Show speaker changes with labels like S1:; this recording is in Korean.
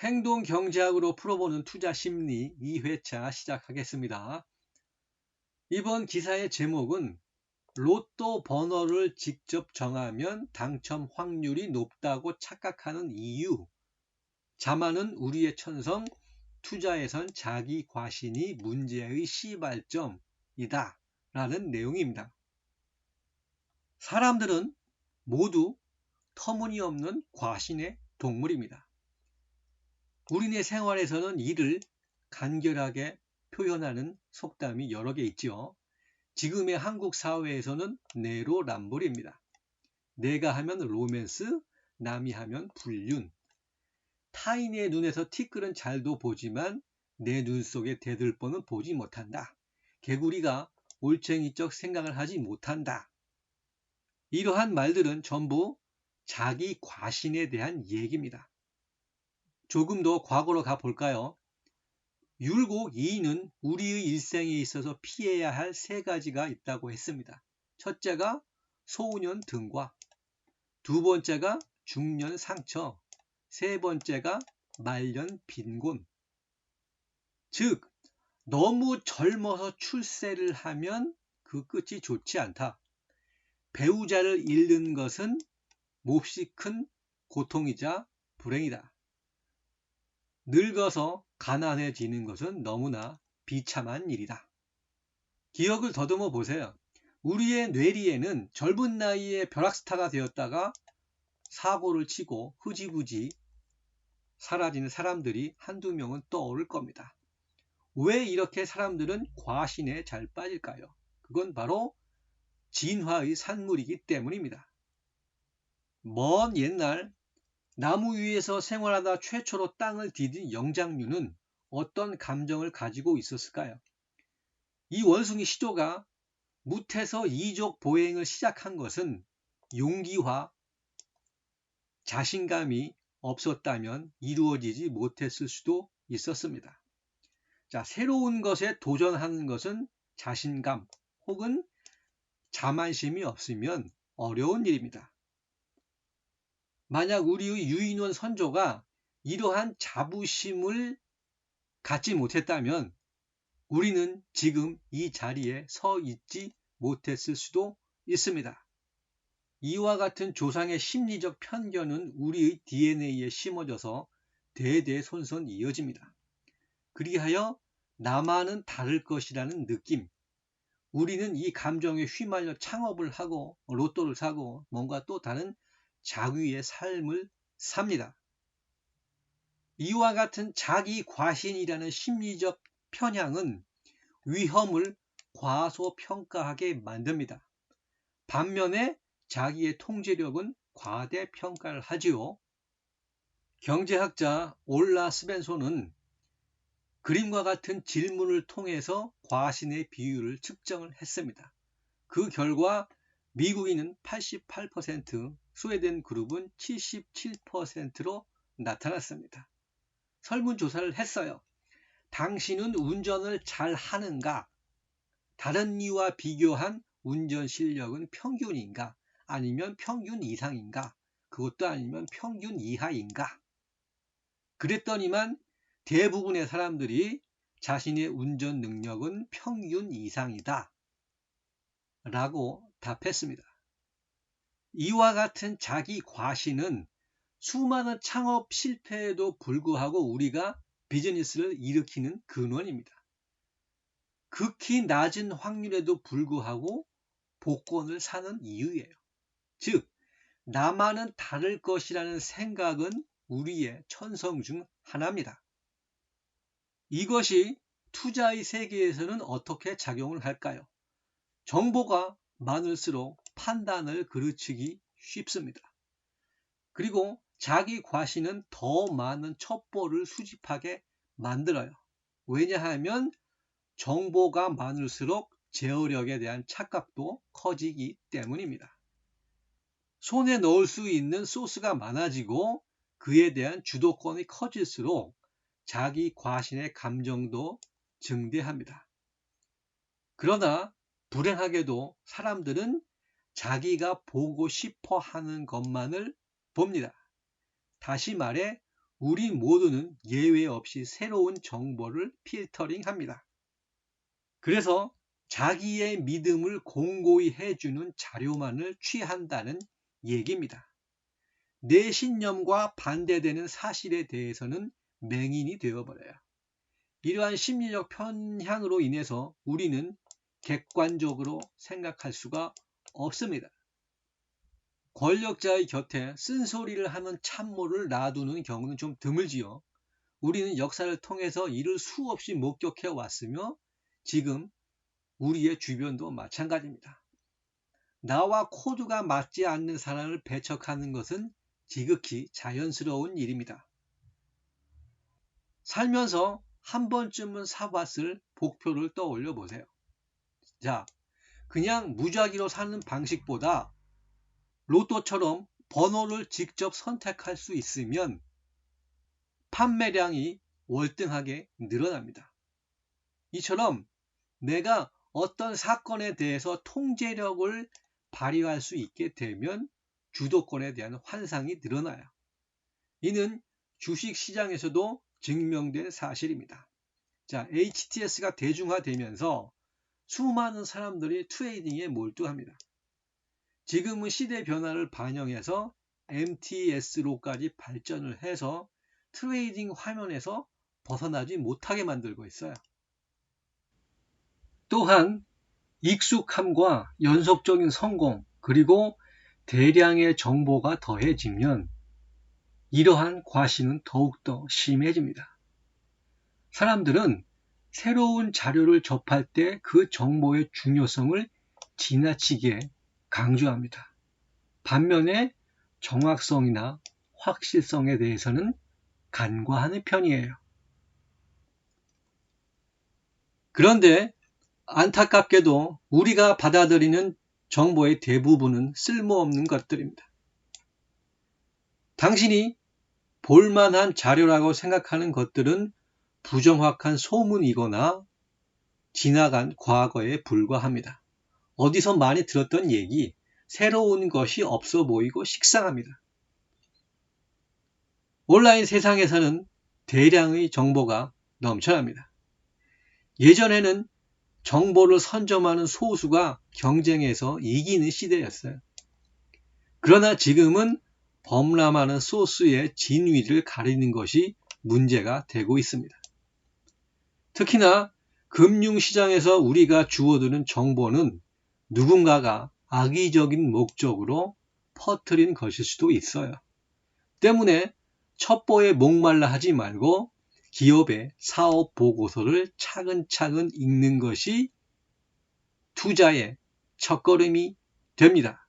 S1: 행동 경제학으로 풀어보는 투자 심리 2회차 시작하겠습니다. 이번 기사의 제목은 로또 번호를 직접 정하면 당첨 확률이 높다고 착각하는 이유. 자만은 우리의 천성, 투자에선 자기 과신이 문제의 시발점이다 라는 내용입니다. 사람들은 모두 터무니없는 과신의 동물입니다. 우리네 생활에서는 이를 간결하게 표현하는 속담이 여러 개 있죠. 지금의 한국 사회에서는 내로남불입니다. 내가 하면 로맨스, 남이 하면 불륜. 타인의 눈에서 티끌은 잘도 보지만 내 눈 속에 대들보는 보지 못한다. 개구리가 올챙이적 생각을 하지 못한다. 이러한 말들은 전부 자기 과신에 대한 얘기입니다. 조금 더 과거로 가볼까요? 율곡 2는 우리의 일생에 있어서 피해야 할 세 가지가 있다고 했습니다. 첫째가 소우년 등과, 두 번째가 중년 상처, 세 번째가 말년 빈곤. 즉, 너무 젊어서 출세를 하면 그 끝이 좋지 않다. 배우자를 잃는 것은 몹시 큰 고통이자 불행이다. 늙어서 가난해지는 것은 너무나 비참한 일이다. 기억을 더듬어 보세요. 우리의 뇌리에는 젊은 나이에 벼락스타가 되었다가 사고를 치고 흐지부지 사라지는 사람들이 한두 명은 떠오를 겁니다. 왜 이렇게 사람들은 과신에 잘 빠질까요? 그건 바로 진화의 산물이기 때문입니다. 먼 옛날 나무 위에서 생활하다 최초로 땅을 디딘 영장류는 어떤 감정을 가지고 있었을까요? 이 원숭이 시조가 무태서 이족 보행을 시작한 것은 용기와 자신감이 없었다면 이루어지지 못했을 수도 있었습니다. 자, 새로운 것에 도전하는 것은 자신감 혹은 자만심이 없으면 어려운 일입니다. 만약 우리의 유인원 선조가 이러한 자부심을 갖지 못했다면 우리는 지금 이 자리에 서 있지 못했을 수도 있습니다. 이와 같은 조상의 심리적 편견은 우리의 DNA에 심어져서 대대손손 이어집니다. 그리하여 나만은 다를 것이라는 느낌, 우리는 이 감정에 휘말려 창업을 하고 로또를 사고 뭔가 또 다른 자기의 삶을 삽니다. 이와 같은 자기 과신이라는 심리적 편향은 위험을 과소평가하게 만듭니다. 반면에 자기의 통제력은 과대평가를 하지요. 경제학자 올라 스벤손은 그림과 같은 질문을 통해서 과신의 비율을 측정을 했습니다. 그 결과 미국인은 88%, 스웨덴 그룹은 77%로 나타났습니다. 설문조사를 했어요. 당신은 운전을 잘 하는가? 다른 이와 비교한 운전 실력은 평균인가? 아니면 평균 이상인가? 그것도 아니면 평균 이하인가? 그랬더니만 대부분의 사람들이 자신의 운전 능력은 평균 이상이다 라고 답했습니다. 이와 같은 자기 과신은 수많은 창업 실패에도 불구하고 우리가 비즈니스를 일으키는 근원입니다. 극히 낮은 확률에도 불구하고 복권을 사는 이유예요. 즉, 나만은 다를 것이라는 생각은 우리의 천성 중 하나입니다. 이것이 투자의 세계에서는 어떻게 작용을 할까요? 정보가 많을수록 판단을 그르치기 쉽습니다. 그리고 자기 과신은 더 많은 첩보를 수집하게 만들어요. 왜냐하면 정보가 많을수록 제어력에 대한 착각도 커지기 때문입니다. 손에 넣을 수 있는 소스가 많아지고 그에 대한 주도권이 커질수록 자기 과신의 감정도 증대합니다. 그러나 불행하게도 사람들은 자기가 보고 싶어 하는 것만을 봅니다. 다시 말해 우리 모두는 예외 없이 새로운 정보를 필터링합니다. 그래서 자기의 믿음을 공고히 해주는 자료만을 취한다는 얘기입니다. 내 신념과 반대되는 사실에 대해서는 맹인이 되어버려요. 이러한 심리적 편향으로 인해서 우리는 객관적으로 생각할 수가 없습니다. 권력자의 곁에 쓴소리를 하는 참모를 놔두는 경우는 좀 드물지요. 우리는 역사를 통해서 이를 수없이 목격해 왔으며 지금 우리의 주변도 마찬가지입니다. 나와 코드가 맞지 않는 사람을 배척하는 것은 지극히 자연스러운 일입니다. 살면서 한 번쯤은 사봤을 복표를 떠올려 보세요. 자, 그냥 무작위로 사는 방식보다 로또처럼 번호를 직접 선택할 수 있으면 판매량이 월등하게 늘어납니다. 이처럼 내가 어떤 사건에 대해서 통제력을 발휘할 수 있게 되면 주도권에 대한 환상이 늘어나요. 이는 주식시장에서도 증명된 사실입니다. 자, HTS가 대중화되면서 수많은 사람들이 트레이딩에 몰두합니다. 지금은 시대 변화를 반영해서 MTS로까지 발전을 해서 트레이딩 화면에서 벗어나지 못하게 만들고 있어요. 또한 익숙함과 연속적인 성공 그리고 대량의 정보가 더해지면 이러한 과시는 더욱더 심해집니다. 사람들은 새로운 자료를 접할 때 그 정보의 중요성을 지나치게 강조합니다. 반면에 정확성이나 확실성에 대해서는 간과하는 편이에요. 그런데 안타깝게도 우리가 받아들이는 정보의 대부분은 쓸모없는 것들입니다. 당신이 볼만한 자료라고 생각하는 것들은 부정확한 소문이거나 지나간 과거에 불과합니다. 어디서 많이 들었던 얘기, 새로운 것이 없어 보이고 식상합니다. 온라인 세상에서는 대량의 정보가 넘쳐납니다. 예전에는 정보를 선점하는 소수가 경쟁에서 이기는 시대였어요. 그러나 지금은 범람하는 소수의 진위를 가리는 것이 문제가 되고 있습니다. 특히나 금융시장에서 우리가 주워드는 정보는 누군가가 악의적인 목적으로 퍼뜨린 것일 수도 있어요. 때문에 첩보에 목말라 하지 말고 기업의 사업 보고서를 차근차근 읽는 것이 투자의 첫걸음이 됩니다.